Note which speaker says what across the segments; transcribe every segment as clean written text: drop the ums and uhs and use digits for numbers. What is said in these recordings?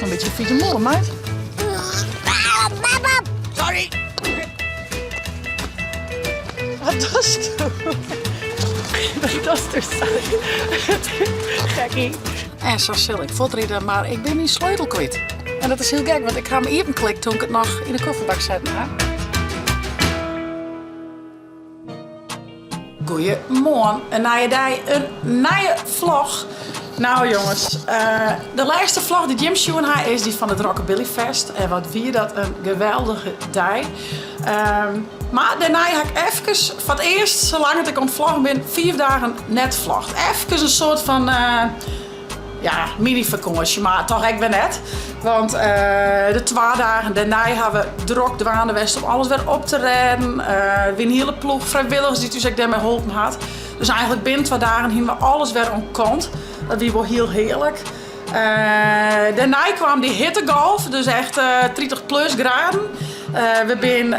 Speaker 1: een beetje een vieze molen, meid.
Speaker 2: Sorry.
Speaker 1: Wat doet je? Wat doet je? Gekkie. En zo zal ik voortreden, maar ik ben mijn sleutel kwijt. En dat is heel gek, want ik ga hem even klikken toen ik het nog in de kofferbak zetten. Hè? Goeiemorgen, een nieuwe dag, een nieuwe vlog. Nou jongens, de laatste vlog die Jim Sjoen had is die van het Rockabilly Fest. En wat wie dat een geweldige dag. Maar daarna heb ik even, voor het eerst, zolang ik ontvloggen ben, 4 dagen net vlogd. Even een soort van, ja, mini-vakantie, maar toch ik ben net. Want de 2 dagen daarna hebben we druk dwaande west om alles weer op te redden. Weer een hele ploeg vrijwilligers die dus ik daarmee geholpen had. Dus eigenlijk binnen 2 dagen hebben we alles weer omkant. Dat was wel heel heerlijk. Daarna kwam die hittegolf, dus echt 30 plus graden. We zijn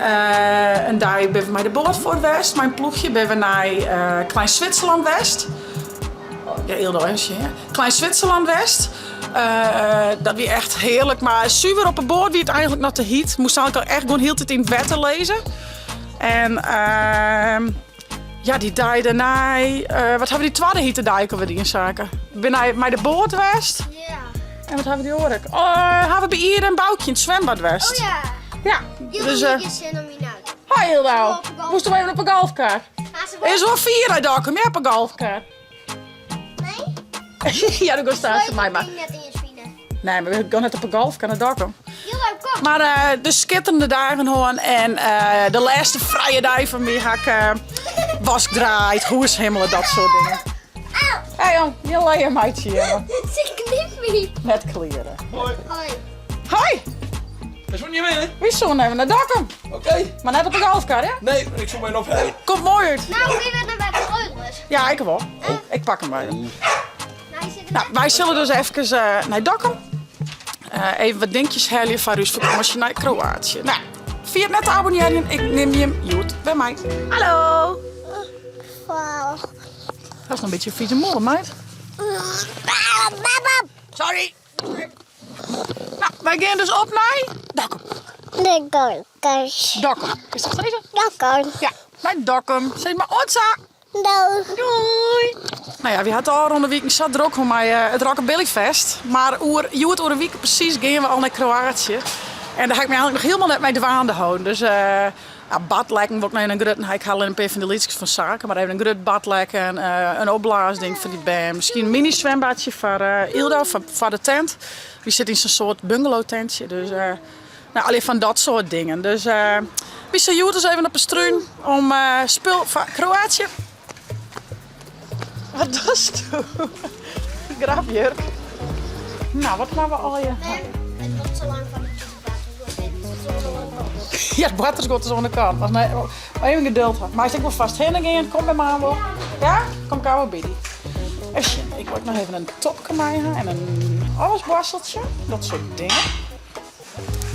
Speaker 1: een dag bij mij de boord voor West, mijn ploegje, ben we naar Klein Zwitserland West. Ja, heel West, ja. Klein Zwitserland West. Dat was echt heerlijk, maar super op het boord wie het eigenlijk nog te heat. Moest eigenlijk echt gewoon heel de tijd in het wetter lezen. En ja, die dag daarna, wat hebben we die tweede hittedag over die in zaken? Ben naar de boord West.
Speaker 3: Ja.
Speaker 1: En wat hebben we die hoor ik? Hebben we bij hier een boutje in het zwembad West.
Speaker 3: Oh ja.
Speaker 1: Ja,
Speaker 3: Jullie
Speaker 1: dus
Speaker 3: niet eens zin om je nou.
Speaker 1: hoi Hilda. Moest we even op een golfkaart? Er is wel 4 uit Dokkum, ja, op een golfkaart.
Speaker 3: Nee?
Speaker 1: Ja, dan staat ze mij maar.
Speaker 3: Net in je spinnen.
Speaker 1: Nee, maar we gaan net op een golfkaart naar Dokkum.
Speaker 3: Jullie kom.
Speaker 1: Maar de schitterende dagen gewoon en de laatste vrije dag van mij ga ik was draait, hoershimmelen, dat soort dingen.
Speaker 3: Auw.
Speaker 1: Hé jong, je leer meidje jongen.
Speaker 3: Ze knipt me.
Speaker 1: Met kleren.
Speaker 2: Hoi.
Speaker 3: Hoi.
Speaker 1: Hoi,
Speaker 2: Is het niet mee?
Speaker 1: wie zullen even naar Dokkum?
Speaker 2: Oké.
Speaker 1: Maar net op een golfkaart, hè?
Speaker 2: Nee, ik zoek mij nog heen.
Speaker 1: Komt mooi uit.
Speaker 3: Nou, wie werd er bij de sleutels?
Speaker 1: Ja, ik wel. Ik pak hem maar.
Speaker 3: Nou, je zit er
Speaker 1: Nou, wij zullen dus even naar Dokkum. Even wat dingetjes halen voor uw vakantie naar Kroatië. Nou, via net te abonneren, ik neem je hem goed bij mij. Hallo!
Speaker 3: Wauw.
Speaker 1: Dat is een beetje een vieze molen, meid.
Speaker 2: Sorry.
Speaker 1: Nou, wij gaan dus op naar Dokkum.
Speaker 3: De golkers.
Speaker 1: Dokkum. Is dat deze?
Speaker 3: Dokkum.
Speaker 1: Ja, naar Dokkum. Zeg maar Otsa.
Speaker 3: Doeg.
Speaker 1: Doei! Nou ja, we hadden al rond de week zat druk om mij het Rockabilly Fest. Maar oer de week precies gingen we al naar Kroatië. En daar ga ik me eigenlijk nog helemaal net mee dwaande houden. Dus ja, bad lijken we ook naar een grut. Ik haal een paar van de liedjes van zaken. Maar even een grut bad lijken, een opblaasding voor die band. Misschien een mini zwembadje voor Ildo, voor de tent. Die zit in zo'n soort bungalow tentje. Dus nou, alleen van dat soort dingen. Dus we zijn dus even op een struin om spul van Kroatië. Wat doe je? Grafjurk. Nou, wat gaan we al je?
Speaker 3: Het wordt zo lang van de toekomst.
Speaker 1: Ja, het water gaat dus aan de kant. Maar nee, maar even geduld hebben. Maar als ik wel vast heen gaan, kom bij mij wel. Ja? Kom ik wel bij die. Ik wil nog even een topje maken en een allesborsteltje. Dat soort dingen.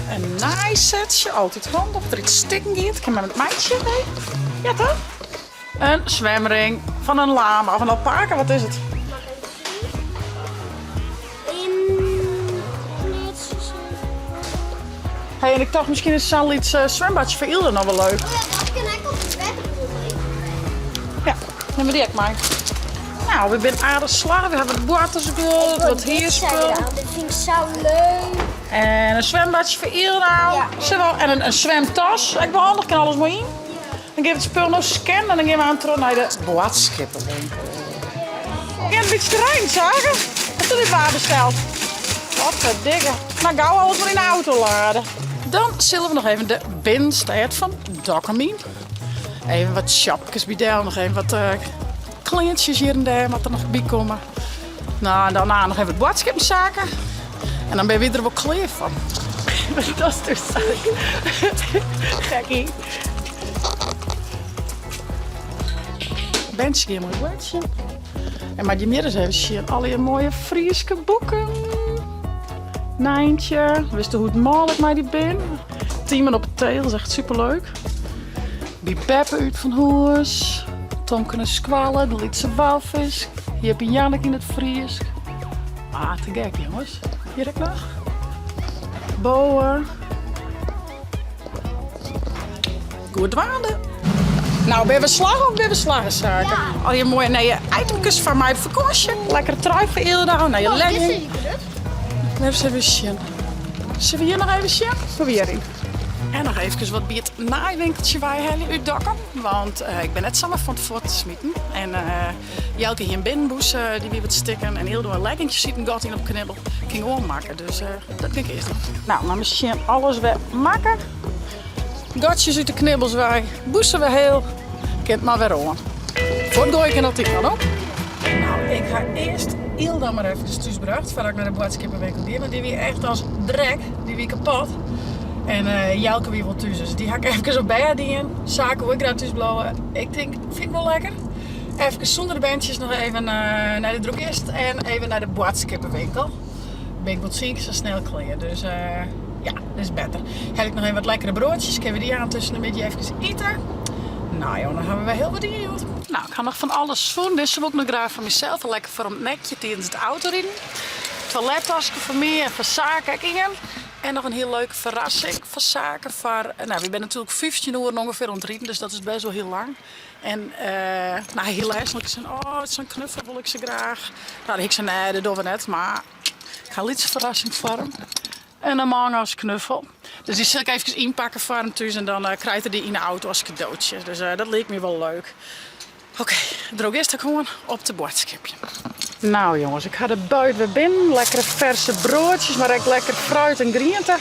Speaker 1: Een naaisetje, altijd handig. Of er iets stikken gaat. Ik heb met het meisje mee. Ja toch? Een zwemring van een lama of een alpaca, wat is het? Hey, en ik dacht misschien is zal iets zwembadje voor Ilde nog wel leuk.
Speaker 3: Oh ja, dat kan ik op de bed doen.
Speaker 1: Ja, neem maar die ik maar. Nou, we zijn aardig slagen. We hebben het waterspul, wat heerspul.
Speaker 3: Dit vind ik zo leuk.
Speaker 1: En een zwembadje voor Ilde.
Speaker 3: Ja.
Speaker 1: En een zwemtas. Ik ben handig, kan alles maar in. Dan geef het spul nog scannen en dan gaan we aan terug naar de boodschippenwinkel. Ik heb een beetje terrein, zagen? Wat is dit waar besteld? Wat verdikke. Nou, gauw alles maar in de auto laden. Dan zullen we nog even de binnenstad van Dokkum in. Even wat shopjes bij daar, nog even wat kleintjes hier en daar, wat er nog bij komen. Nou, en daarna nog even het boodschappenzaken. En dan ben je er wel klaar van. Dat is dus gekkie. Bench hier mooi woordje. En maar die midden even zien al die mooie Friese boeken. Nijntje, wist je hoe het mogelijk maar die ben? Tiemen op het teel, dat is echt superleuk. Die Beppe uit van Hoers. Tonken en Squallen, de Lietse walvis. Hier heb je Jannik in het Fries. Ah, te gek jongens. Hier heb ik nog. boven. Goed dwaande. Nou, ben we slag of ben we slagenzaken?
Speaker 3: Ja.
Speaker 1: Al je mooie nieuwe itemjes van mij op vakantie. Lekker trui voor Eerdouw. Nou, je
Speaker 3: Oh, dit
Speaker 1: legging.
Speaker 3: is goed.
Speaker 1: Even zullen we zien. Zullen we hier nog even zien? Probeer in. En nog even wat bij het naaimwinkeltje wij halen uitdokken. Want ik ben net samen van het voort te smieten. En Jelke hier in binnenboes die weer wat stikken. En heel door een leggingje ziet een gat in op knibbel. Ik ging gewoon maken, dus dat ging ik eerst doen. Nou, maar misschien alles weer maken. Gatjes uit de knibbels wij. Boesen we heel. Kent maar weer aan. Voortgooi ik en dat ik kan ook. Nou, ik ga eerst heel dan maar even thuisbracht. Voordat ik naar de boodschappenwinkel ga. Want die weer echt als drek. Die weer kapot. En Jelke weer wel thuis. Dus die ga ik even op bij die in. Zaken hoe ik daar thuis blauwen. Ik denk, vind ik wel lekker. Even zonder de bandjes nog even naar de drogist. En even naar de boodschappenwinkel. Ben ik wat ziek, zo snel kleden. Dus ja, dat is beter. Heb ik nog even wat lekkere broodjes. Kunnen we die aan tussen een beetje even eten. Nou joh, dan gaan we wel heel wat in, joh. Nou, ik ga nog van alles doen. Dus ik ook nog graag van mezelf. Lekker voor een nekje tijdens het autorijden. Toilettasje voor mij en voor zaken in. En nog een heel leuke verrassing voor zaken. Nou, we zijn natuurlijk 15 uur ongeveer ontrijden, dus dat is best wel heel lang. En nou, heel erg. Ik zei, oh, zo'n knuffel wil ik ze graag. Nou, ik zei, nee, dat doen we net. Maar ik ga iets verrassing voor hem. En een man als knuffel. Dus die zal ik even inpakken voor hem thuis. En dan krijgt hij die in de auto als cadeautje. Dus dat leek me wel leuk. Oké, drogist ik gewoon op de boodschapje. Nou jongens, ik ga er buiten weer binnen. Lekkere verse broodjes, maar ook lekker fruit en groente.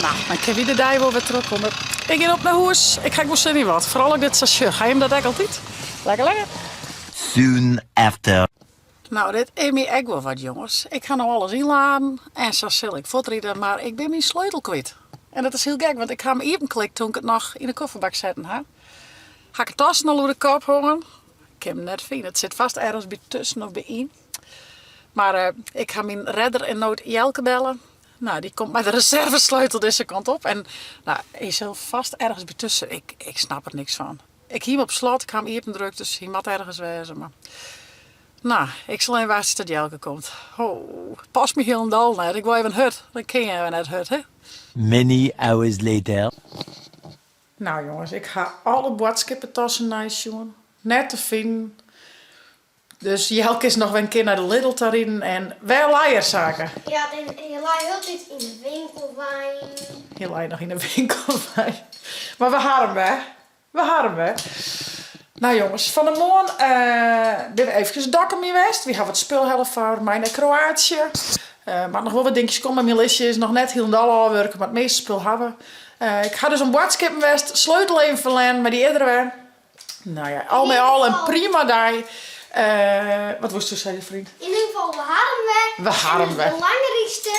Speaker 1: Nou, dan kan je de dag wel weer terugkomen. Ik ga op naar huis. Ik ga wel niet wat. Vooral ook dit station. Ga je hem dat echt altijd? Lekker, lekker.
Speaker 4: Soon after.
Speaker 1: Nou, dit is me echt wel wat jongens. Ik ga nou alles inladen en zo zal ik voortrieden, maar ik ben mijn sleutel kwijt. En dat is heel gek, want ik ga hem even klikken toen ik het nog in de kofferbak zetten. Hè? Ga ik het tassen al door de kop hangen. Ik heb hem net vinden. Het zit vast ergens bij tussen of bij in. Maar ik ga mijn redder in nood Jelke bellen. Nou, die komt met de reservesleutel deze kant op. En nou, hij is vast ergens bij tussen. Ik snap er niks van. Ik hier op slot, ik ga hem even druk, dus hij moet ergens wezen. Maar... Nou, ik zal even wachten tot Jelke komt. Oh, pas me heel dal net. Ik wil even hut. Dan ken je even net hut, hè?
Speaker 4: Many hours later.
Speaker 1: Nou jongens, ik ga alle boodschappentossen nice doen. Net te vinden. Dus Jelke is nog een keer naar de Lidl te rijden en wel leierzaken.
Speaker 3: Ja, en je laat altijd in de winkel wijn.
Speaker 1: Heel leidt nog in de winkel bij. Maar we hadden hem, hè? We hadden hem, hè? Nou jongens, van de morgen ben we even dakken mee geweest. We hebben wat spulhelft voor mij naar Kroatië. Maar nog wel wat dingetjes komen. Mijn listje is nog net heel dal werken, maar het meeste spul hebben. Ik ga dus een boodschappen geweest, sleutel even verlenen, maar die eerder weer. Nou ja, al met al een prima dag. Wat was toen, zei je vriend?
Speaker 3: In ieder geval, we hadden we.
Speaker 1: We hadden
Speaker 3: En
Speaker 1: we.
Speaker 3: het belangrijkste,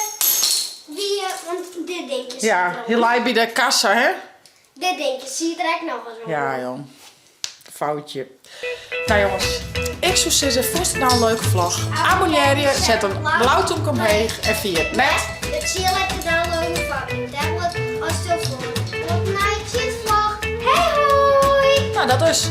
Speaker 3: want dit denk je.
Speaker 1: Ja, heel laat bij de kassa, hè?
Speaker 3: Dit denk je, zie je direct nog eens op.
Speaker 1: Ja, joh. Foutje. Nou jongens, ik zou zeggen, vond je nou een leuke vlog? Abonneer je, zet een blauwtje omheen en vier het net.
Speaker 3: Het zie je lekker downloaden van een tablet als telefoon. Op een vlog. Hey hoi!
Speaker 1: Nou, dat is.